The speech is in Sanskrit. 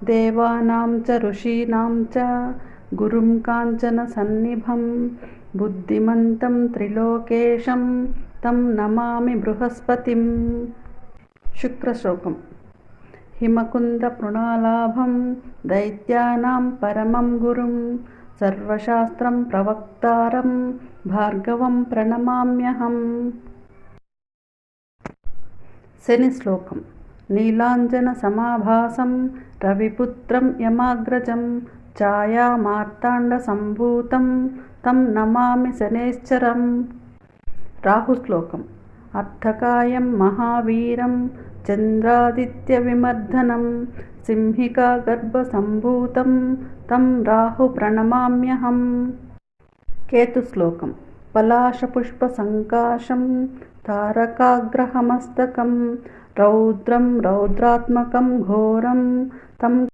देवानां च ऋषीणां च गुरुं काञ्चनसन्निभं बुद्धिमन्तं त्रिलोकेशं तं नमामि बृहस्पतिम्। शुक्रश्लोकम्। हिमकुन्दमृणालाभं दैत्यानां परमं गुरुं सर्वशास्त्रं प्रवक्तारं भार्गवं प्रणमाम्यहम्। शनिश्लोकम्। नीलाञ्जनसमाभासं रविपुत्रं यमाग्रजं छायामार्ताण्डसम्भूतं तं नमामि शनैश्चरम्। राहुश्लोकम्। अर्धकायं महावीरं चन्द्रादित्यविमर्दनं सिंहिकागर्भसम्भूतं तं राहुप्रणमाम्यहम्। केतुश्लोकम्। पलाशपुष्पसङ्काशं तारकाग्रहमस्तकं रौद्रं रौद्रात्मकं घोरं तं